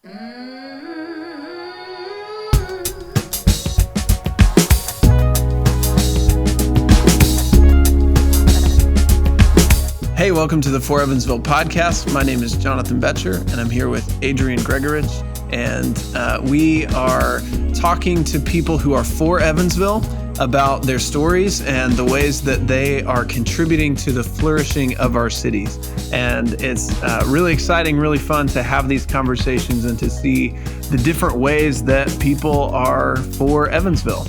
Hey, welcome to the For Evansville podcast. My name is Jonathan Betcher, and I'm here with Adrian Gregorich, and we are talking to people who are for Evansville about their stories and the ways that they are contributing to the flourishing of our cities. And it's really exciting, really fun to have these conversations and to see the different ways that people are for Evansville.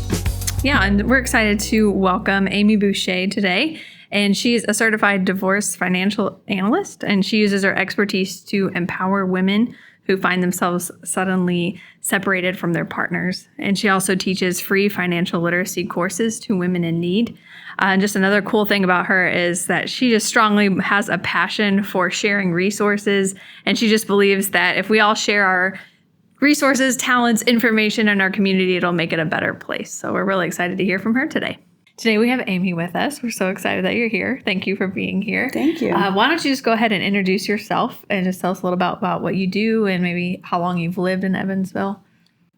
Yeah, and we're excited to welcome Amy Bouchie today. And she's a certified divorce financial analyst, and she uses her expertise to empower women who find themselves suddenly separated from their partners. And she also teaches free financial literacy courses to women in need. And just another cool thing about her is that she just strongly has a passion for sharing resources. And she just believes that if we all share our resources, talents, information in our community, it'll make it a better place. So we're really excited to hear from her today. Today we have Amy with us. We're so excited that you're here. Thank you for being here. Thank you. Why don't you just go ahead and introduce yourself and just tell us a little about what you do and maybe how long you've lived in Evansville?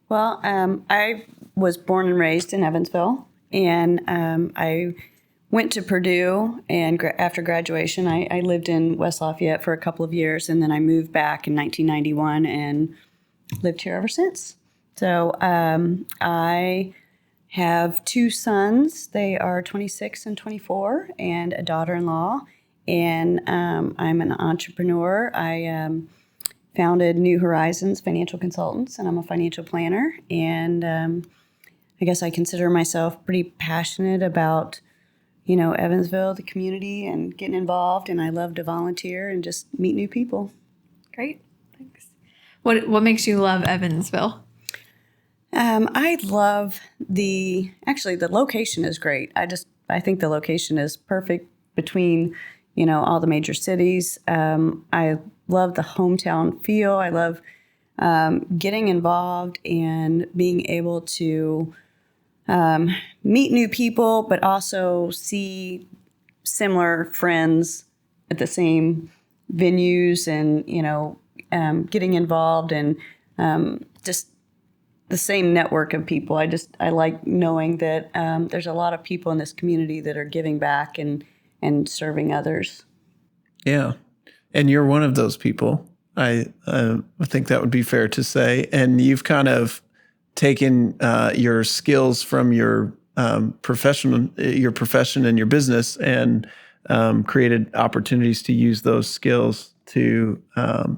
Well, I was born and raised in Evansville, and I went to Purdue, and after graduation, I lived in West Lafayette for a couple of years, and then I moved back in 1991 and lived here ever since. So I have two sons. They are 26 and 24, and a daughter-in-law. And I'm an entrepreneur. I founded New Horizons Financial Consultants, and I'm a financial planner. And I guess I consider myself pretty passionate about, Evansville, the community, and getting involved. And I love to volunteer and just meet new people. Great, thanks. What makes you love Evansville? I love the location is great. I think the location is perfect between, all the major cities. I love the hometown feel. I love getting involved and being able to meet new people, but also see similar friends at the same venues and, getting involved and just the same network of people. I like knowing that there's a lot of people in this community that are giving back and serving others. Yeah. And you're one of those people. I think that would be fair to say. And you've kind of taken your skills from your profession and your business and created opportunities to use those skills to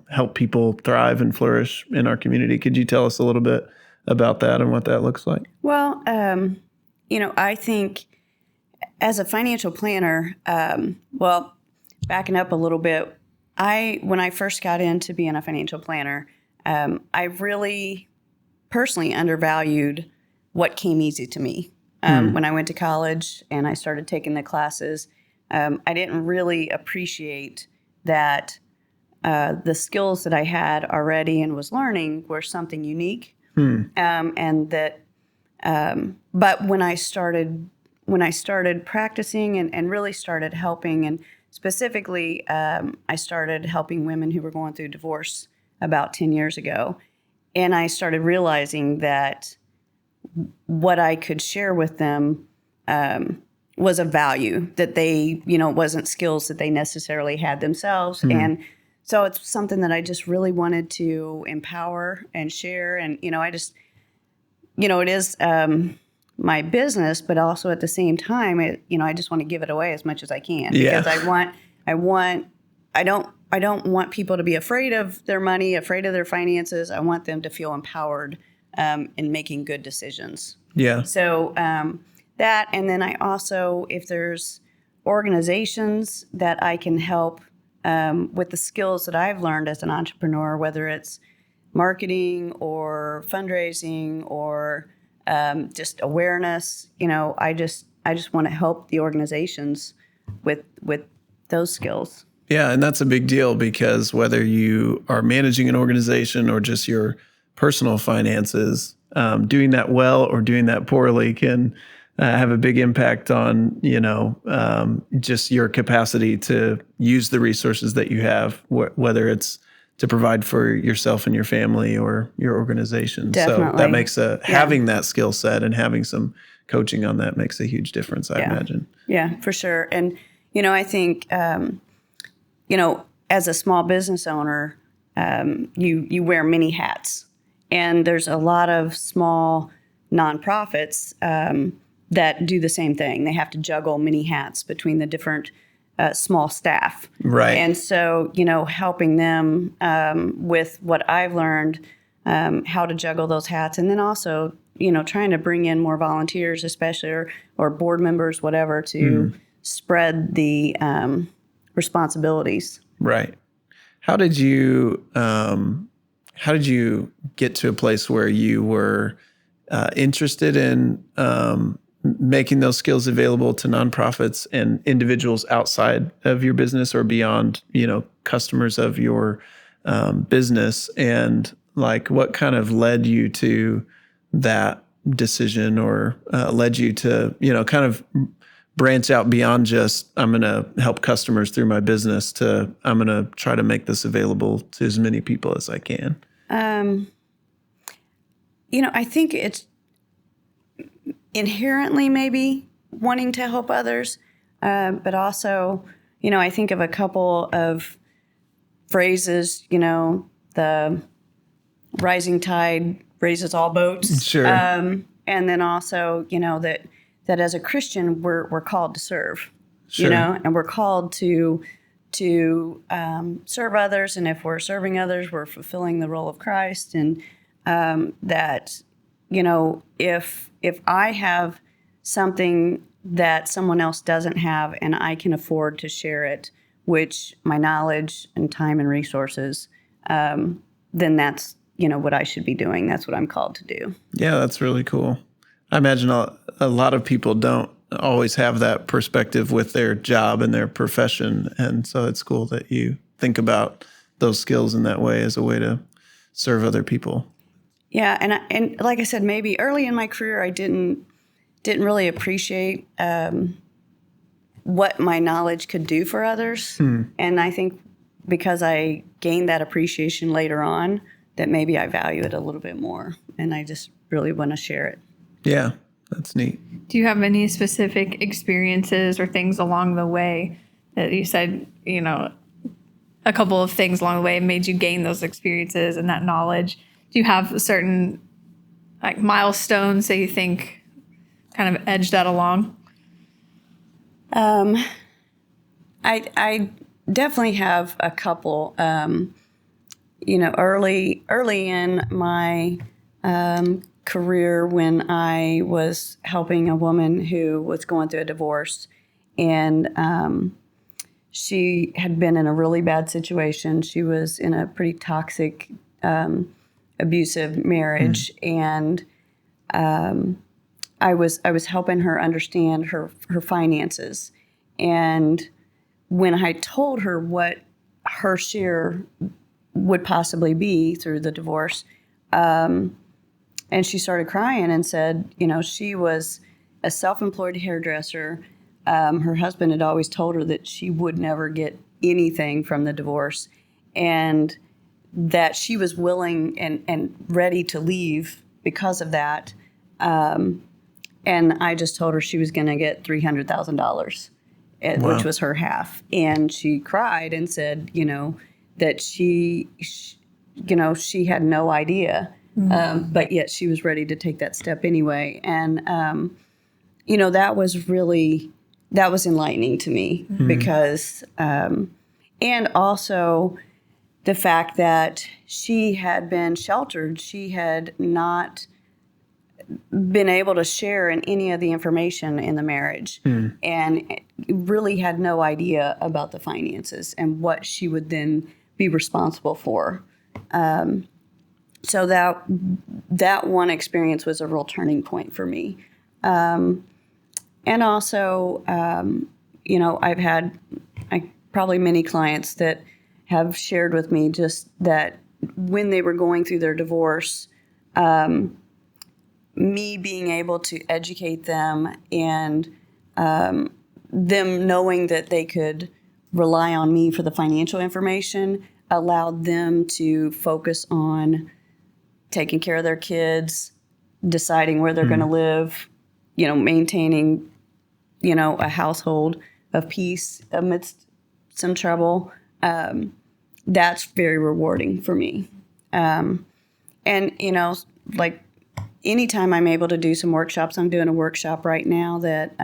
help people thrive and flourish in our community. Could you tell us a little bit about that and what that looks like? Well, I think as a financial planner, backing up a little bit, when I first got into being a financial planner, I really personally undervalued what came easy to me. When I went to college and I started taking the classes, I didn't really appreciate that the skills that I had already and was learning were something unique. And that, but when I started practicing and really started helping, and specifically, I started helping women who were going through divorce about 10 years ago. And I started realizing that what I could share with them, was a value that they, wasn't skills that they necessarily had themselves. And so it's something that I just really wanted to empower and share. And, it is my business, but also at the same time, I just want to give it away as much as I can. Yeah. Because I don't want people to be afraid of their money, afraid of their finances. I want them to feel empowered in making good decisions. Yeah. So that, and then I also, if there's organizations that I can help with the skills that I've learned as an entrepreneur, whether it's marketing or fundraising or just awareness, I just want to help the organizations with those skills. Yeah, and that's a big deal because whether you are managing an organization or just your personal finances, doing that well or doing that poorly can have a big impact on, just your capacity to use the resources that you have, whether it's to provide for yourself and your family or your organization. Definitely. So that makes having that skill set and having some coaching on that makes a huge difference, I imagine. Yeah, for sure. And, I think, as a small business owner, you wear many hats. And there's a lot of small nonprofits that do the same thing. They have to juggle many hats between the different small staff. Right. And so, helping them with what I've learned, how to juggle those hats. And then also, trying to bring in more volunteers, especially, or board members, whatever, to spread the responsibilities. Right. How did you get to a place where you were interested in making those skills available to nonprofits and individuals outside of your business or beyond, customers of your business? And what kind of led you to that decision, or led you to, kind of branch out beyond just, I'm going to help customers through my business, to I'm going to try to make this available to as many people as I can? I think it's inherently maybe wanting to help others, but also, I think of a couple of phrases, the rising tide raises all boats. Sure. And then also, that as a Christian, we're called to serve, Sure. And we're called to serve others. And if we're serving others, we're fulfilling the role of Christ. And that, if I have something that someone else doesn't have and I can afford to share it, which my knowledge and time and resources, then that's, what I should be doing. That's what I'm called to do. Yeah, that's really cool. I imagine a lot of people don't always have that perspective with their job and their profession. And so it's cool that you think about those skills in that way as a way to serve other people. Yeah. And like I said, maybe early in my career, I didn't really appreciate what my knowledge could do for others. And I think because I gained that appreciation later on, that maybe I value it a little bit more. And I just really want to share it. Yeah, that's neat. Do you have any specific experiences or things along the way that you said, a couple of things along the way made you gain those experiences and that knowledge? Do you have certain milestones that you think kind of edged that along? I definitely have a couple. Early in my career, when I was helping a woman who was going through a divorce, and she had been in a really bad situation. She was in a pretty toxic, abusive marriage, and I was helping her understand her finances. And when I told her what her share would possibly be through the divorce, and she started crying and said, she was a self-employed hairdresser. Her husband had always told her that she would never get anything from the divorce, and that she was willing and ready to leave because of that. And I just told her she was going to get $300,000, which was her half. And she cried and said, that she had no idea, but yet she was ready to take that step anyway. And, that was enlightening to me, because, and also the fact that she had been sheltered. She had not been able to share in any of the information in the marriage, and really had no idea about the finances and what she would then be responsible for. So that one experience was a real turning point for me. And also, I've had probably many clients that have shared with me just that when they were going through their divorce, me being able to educate them, and them knowing that they could rely on me for the financial information, allowed them to focus on taking care of their kids, deciding where they're going to live, maintaining, a household of peace amidst some trouble. That's very rewarding for me. And, like anytime I'm able to do some workshops, I'm doing a workshop right now that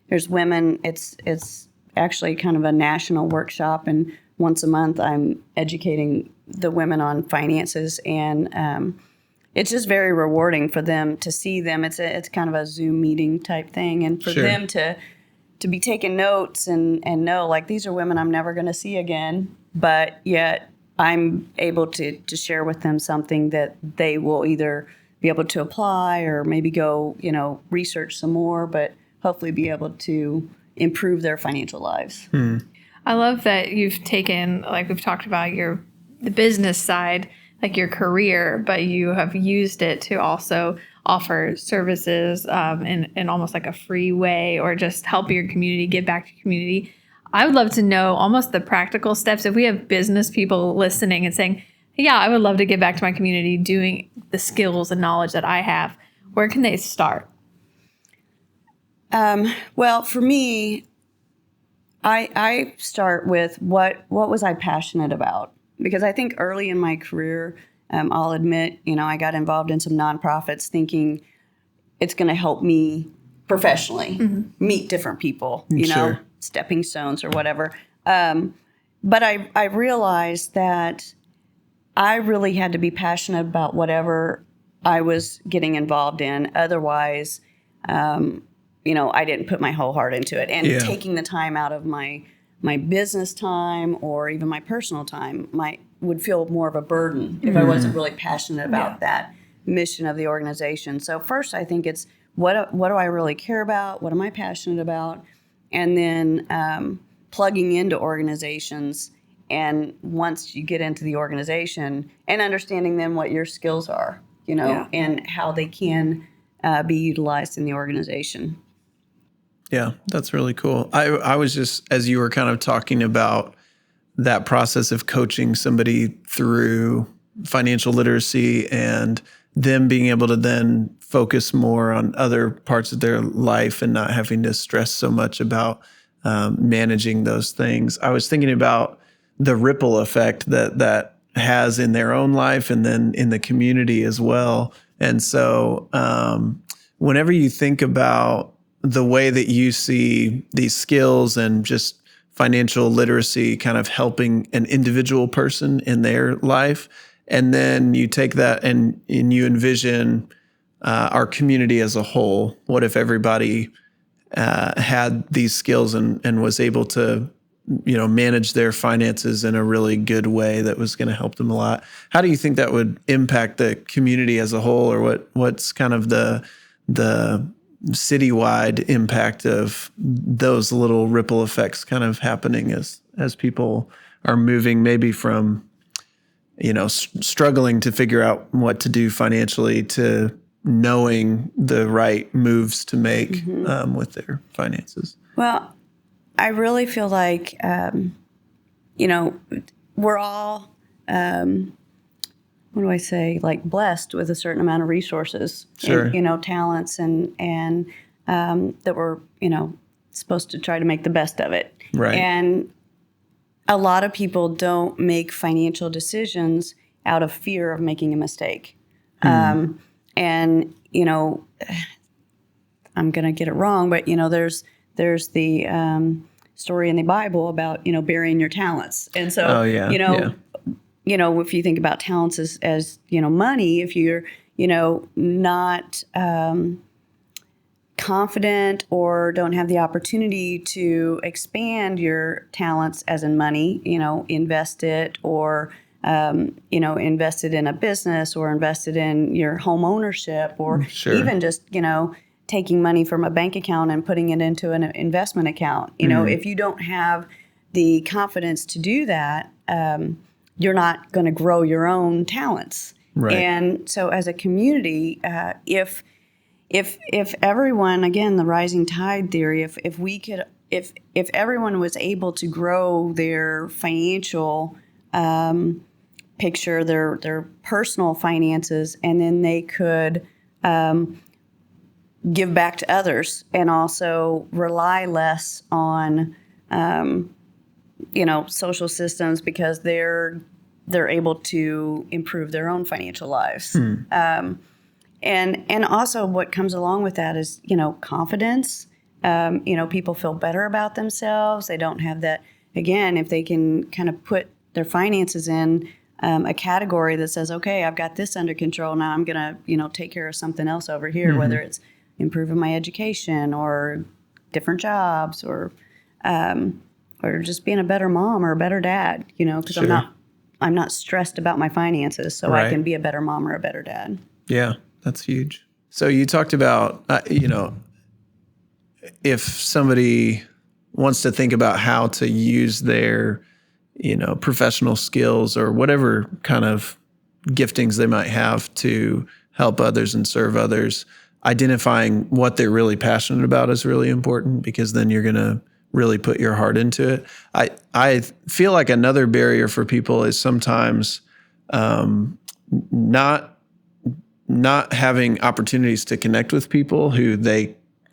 there's women. It's actually kind of a national workshop, and once a month I'm educating the women on finances, and it's just very rewarding for them to see them. It's kind of a Zoom meeting type thing, and for them to be taking notes and know, like, these are women I'm never going to see again, but yet I'm able to share with them something that they will either be able to apply or maybe go, research some more, but hopefully be able to improve their financial lives. I love that you've taken, like we've talked about, the business side, like your career, but you have used it to also offer services in almost like a free way, or just help your community, give back to your community. I would love to know almost the practical steps. If we have business people listening and saying, yeah, I would love to give back to my community doing the skills and knowledge that I have, where can they start? Well, for me, I start with what was I passionate about? Because I think early in my career, I'll admit, I got involved in some nonprofits thinking it's going to help me professionally meet different people, stepping stones or whatever. But I realized that I really had to be passionate about whatever I was getting involved in. Otherwise, I didn't put my whole heart into it. And taking the time out of my business time or even my personal time would feel more of a burden if I wasn't really passionate about that mission of the organization. So first, I think it's what do I really care about? What am I passionate about? And then plugging into organizations. And once you get into the organization and understanding then what your skills are, and how they can be utilized in the organization. Yeah, that's really cool. I was just, as you were kind of talking about that process of coaching somebody through financial literacy and them being able to then focus more on other parts of their life and not having to stress so much about managing those things. I was thinking about the ripple effect that has in their own life and then in the community as well. And so whenever you think about the way that you see these skills and just financial literacy kind of helping an individual person in their life, and then you take that and you envision our community as a whole, what if everybody had these skills and was able to manage their finances in a really good way that was going to help them a lot? How do you think that would impact the community as a whole, or what's kind of the citywide impact of those little ripple effects kind of happening as people are moving maybe from, struggling to figure out what to do financially to knowing the right moves to make with their finances? Well, I really feel like, we're all, what do I say, like blessed with a certain amount of resources, and, talents and that we're, supposed to try to make the best of it. Right. And a lot of people don't make financial decisions out of fear of making a mistake. And, I'm going to get it wrong, but, there's the story in the Bible about, burying your talents. And so, if you think about talents as money, if you're, not confident or don't have the opportunity to expand your talents as in money, invest it or, invest it in a business or invest it in your home ownership or even just, taking money from a bank account and putting it into an investment account. If you don't have the confidence to do that, you're not going to grow your own talents. Right. And so as a community, if everyone, again, the rising tide theory, if everyone was able to grow their financial picture their personal finances, and then they could give back to others and also rely less on social systems, because they're able to improve their own financial lives. And also what comes along with that is, confidence. People feel better about themselves. They don't have that, again, if they can kind of put their finances in a category that says, okay, I've got this under control. Now I'm going to, take care of something else over here, whether it's improving my education or different jobs or just being a better mom or a better dad, because Sure. I'm not stressed about my finances, so Right. I can be a better mom or a better dad. Yeah, that's huge. So you talked about, if somebody wants to think about how to use their, professional skills or whatever kind of giftings they might have to help others and serve others, identifying what they're really passionate about is really important, because then you're going to really put your heart into it. I feel like another barrier for people is sometimes not having opportunities to connect with people who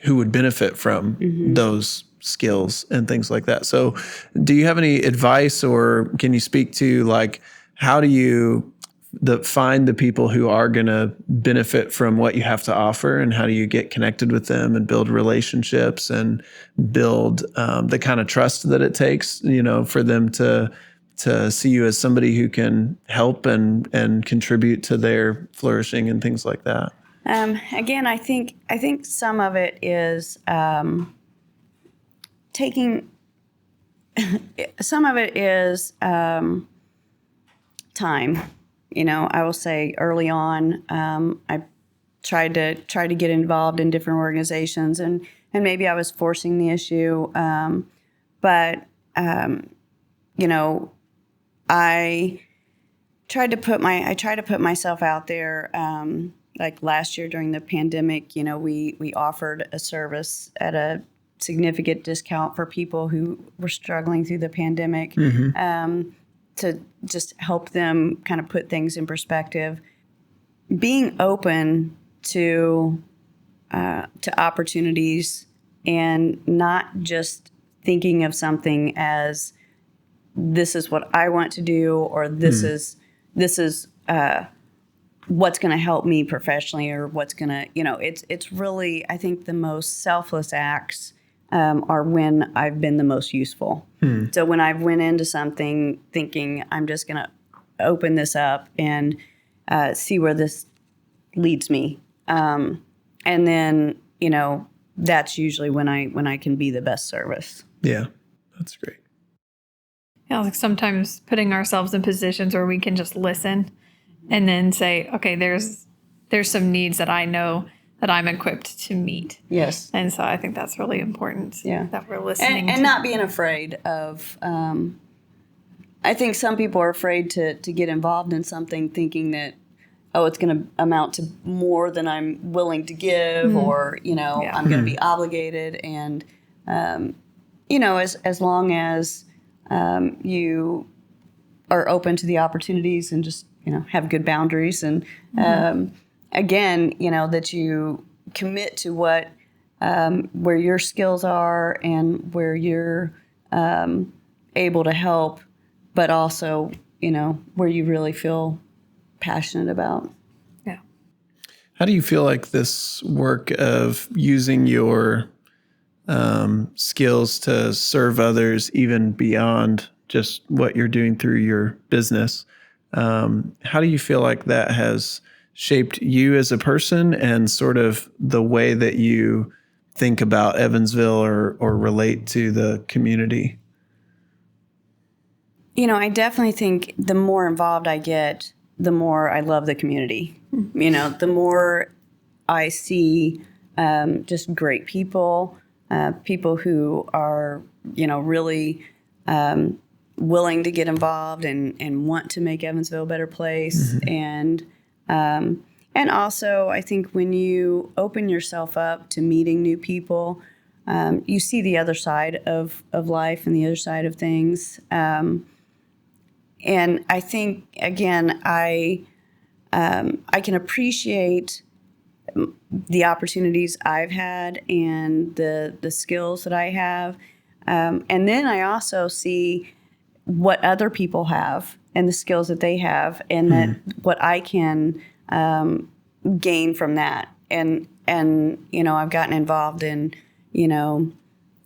would benefit from those skills and things like that. So do you have any advice, or can you speak to, like, how do you find the people who are going to benefit from what you have to offer, and how do you get connected with them and build relationships and build the kind of trust that it takes, for them to see you as somebody who can help and contribute to their flourishing and things like that? Again, I think some of it is taking. Some of it is time. I will say early on, I tried to get involved in different organizations, and maybe I was forcing the issue, but I tried to put myself out there. Like last year during the pandemic, we offered a service at a significant discount for people who were struggling through the pandemic, to just help them kind of put things in perspective. Being open to opportunities, and not just thinking of something as this is what I want to do, or this is what's going to help me professionally, or what's going to, it's really, I think the most selfless acts are when I've been the most useful. So when I've went into something thinking I'm just going to open this up and see where this leads me, and then that's usually when I can be the best service. Yeah, that's great. Yeah, like sometimes putting ourselves in positions where we can just listen and then say, okay, there's some needs that I know that I'm equipped to meet. Yes. And so I think that's really important. Yeah. That we're listening and not being afraid of. I think some people are afraid to get involved in something, thinking that, it's going to amount to more than I'm willing to give, or I'm going to be obligated. And as long as you are open to the opportunities and just have good boundaries, and again, that you commit to what where your skills are and where you're able to help, but also where you really feel passionate about. Yeah. How do you feel like this work of using your skills to serve others, even beyond just what you're doing through your business, how do you feel like that has shaped you as a person, and sort of the way that you think about Evansville or relate to the community? I definitely think the more involved I get, the more I love the community. The more I see just great people, people who are, really willing to get involved and want to make Evansville a better place. And also, I think when you open yourself up to meeting new people, you see the other side of life and the other side of things. And I think, again, I can appreciate the opportunities I've had and the skills that I have. And then I also see what other people have and the skills that they have, and that what I can gain from that. And I've gotten involved in,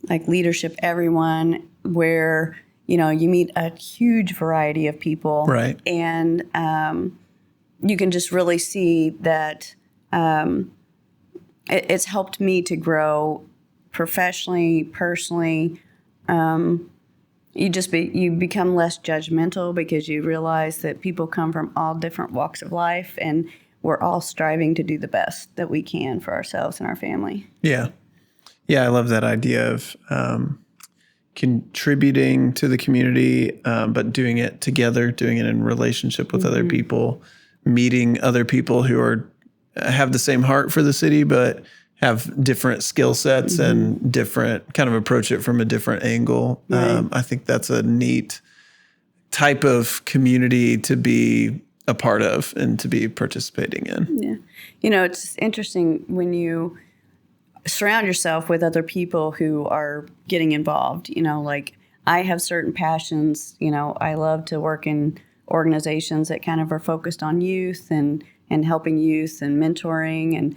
like Leadership Everyone, where, you meet a huge variety of people. Right. And you can just really see that it's helped me to grow professionally, personally. You become less judgmental because you realize that people come from all different walks of life, and we're all striving to do the best that we can for ourselves and our family. Yeah. Yeah, I love that idea of contributing to the community, but doing it together, doing it in relationship with other people, meeting other people who have the same heart for the city, but have different skill sets and different kind of approach it from a different angle. Right. I think that's a neat type of community to be a part of and to be participating in. Yeah. It's interesting when you surround yourself with other people who are getting involved. Like I have certain passions. I love to work in organizations that kind of are focused on youth and helping youth and mentoring.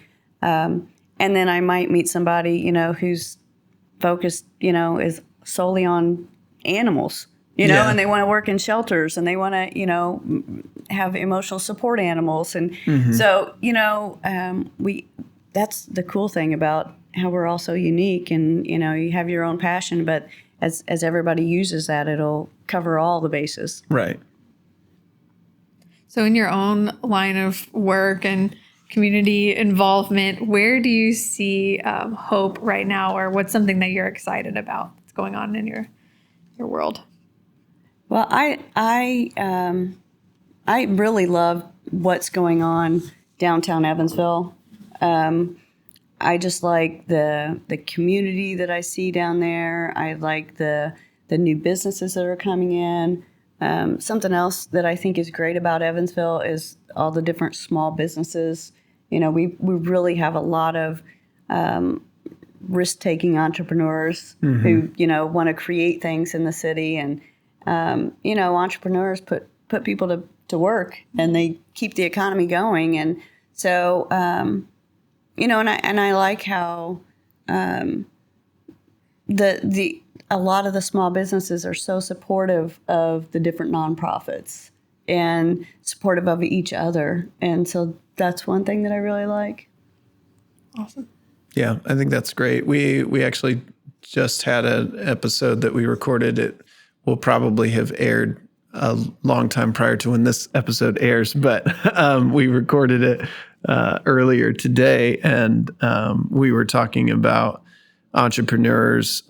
And then I might meet somebody, who's focused, is solely on animals, and they want to work in shelters and they want to, have emotional support animals. And so, that's the cool thing about how we're all so unique, and, you have your own passion, but as everybody uses that, it'll cover all the bases. Right. So in your own line of work and community involvement, where do you see hope right now, or what's something that you're excited about that's going on in your world? Well, I really love what's going on downtown Evansville. I just like the community that I see down there. I like the new businesses that are coming in. Something else that I think is great about Evansville is all the different small businesses. We really have a lot of risk-taking entrepreneurs who, want to create things in the city. And, entrepreneurs put people to work, and they keep the economy going. And so, and I like how a lot of the small businesses are so supportive of the different nonprofits and supportive of each other. And so that's one thing that I really like. Awesome. Yeah, I think that's great. We actually just had an episode that we recorded. It will probably have aired a long time prior to when this episode airs, but we recorded it earlier today, and we were talking about entrepreneurs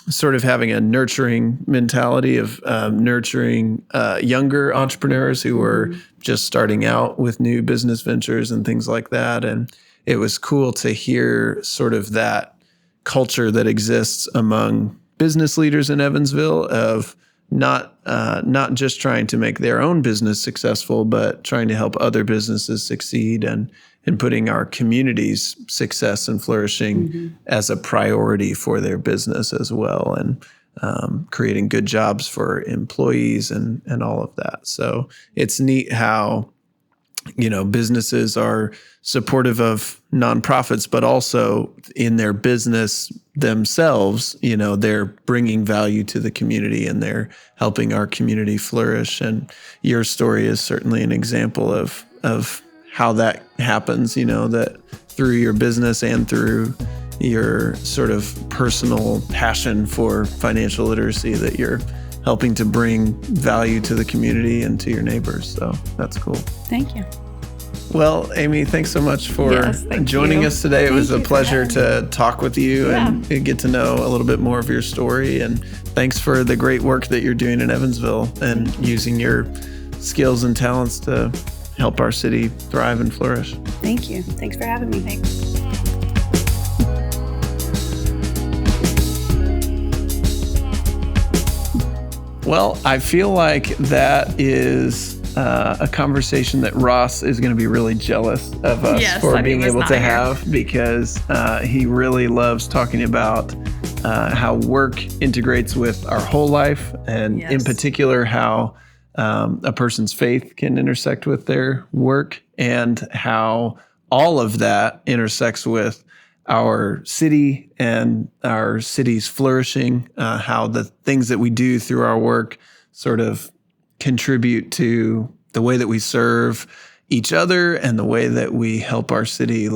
sort of having a nurturing mentality of nurturing younger entrepreneurs who were just starting out with new business ventures and things like that. And it was cool to hear sort of that culture that exists among business leaders in Evansville of not just trying to make their own business successful, but trying to help other businesses succeed and putting our community's success and flourishing as a priority for their business as well, and creating good jobs for employees and all of that. So it's neat how, businesses are supportive of nonprofits, but also in their business themselves, they're bringing value to the community and they're helping our community flourish. And your story is certainly an example of how that happens, that through your business and through your sort of personal passion for financial literacy, that you're helping to bring value to the community and to your neighbors. So that's cool. Thank you. Well, Amy, thanks so much for joining us today. It was a pleasure to talk with you and get to know a little bit more of your story. And thanks for the great work that you're doing in Evansville and using your skills and talents to help our city thrive and flourish. Thank you. Thanks for having me. Thanks. Well, I feel like that is a conversation that Ross is going to be really jealous of us for being able to have, because he really loves talking about how work integrates with our whole life, and in particular how a person's faith can intersect with their work, and how all of that intersects with our city and our city's flourishing, how the things that we do through our work sort of contribute to the way that we serve each other and the way that we help our city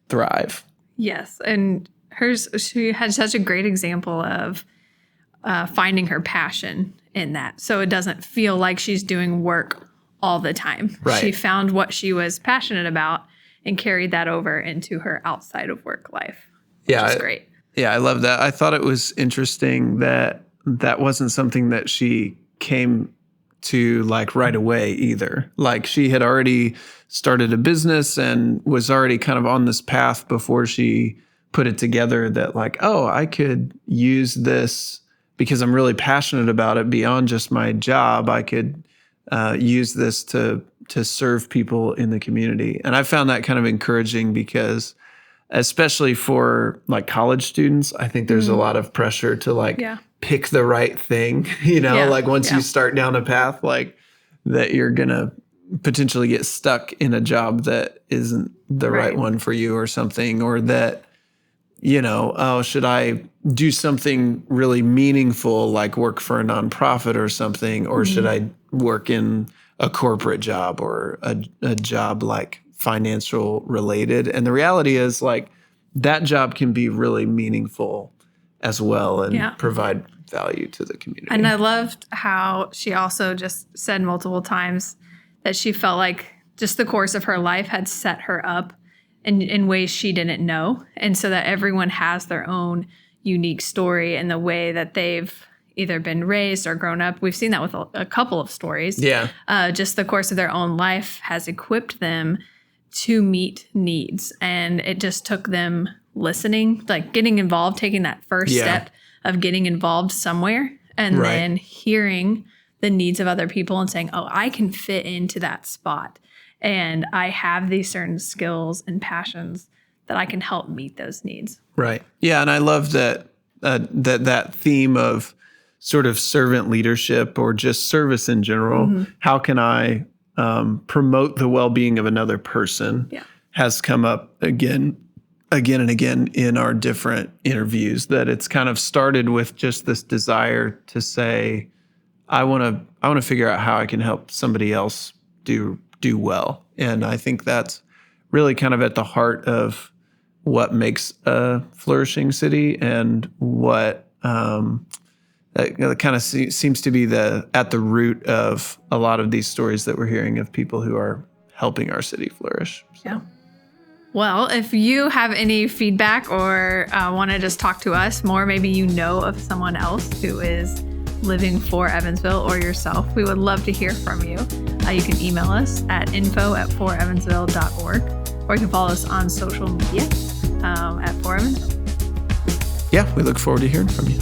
thrive. Yes. And she had such a great example of finding her passion in that. So it doesn't feel like she's doing work all the time. Right. She found what she was passionate about and carried that over into her outside of work life. Yeah. Which is great. Yeah, I love that. I thought it was interesting that that wasn't something that she came to right away either. She had already started a business and was already kind of on this path before she put it together that I could use this because I'm really passionate about it beyond just my job. I could use this to serve people in the community. And I found that kind of encouraging because especially for college students, I think there's a lot of pressure to pick the right thing, once you start down a path that you're going to potentially get stuck in a job that isn't the right one for you or something, or that, should I do something really meaningful like work for a nonprofit or something, or should I work in a corporate job or a job financial related? And the reality is that job can be really meaningful as well and provide value to the community. And I loved how she also just said multiple times that she felt like just the course of her life had set her up in ways she didn't know. And so that everyone has their own unique story and the way that they've either been raised or grown up. We've seen that with a couple of stories. Yeah. Just the course of their own life has equipped them to meet needs. And it just took them listening, getting involved, taking that first step of getting involved somewhere, and then hearing the needs of other people and saying, oh, I can fit into that spot. And I have these certain skills and passions that I can help meet those needs. Right. Yeah. And I love that that theme of sort of servant leadership or just service in general. How can I promote the well-being of another person has come up again and again in our different interviews, that it's kind of started with just this desire to say, I want to figure out how I can help somebody else do well. And I think that's really kind of at the heart of what makes a flourishing city, and what that kind of seems to be at the root of a lot of these stories that we're hearing of people who are helping our city flourish. So. Yeah. Well, if you have any feedback or want to just talk to us more, maybe you know of someone else who is living for Evansville or yourself, we would love to hear from you. You can email us at info@forevansville.org, or you can follow us on social media at 4Evansville. Yeah, we look forward to hearing from you.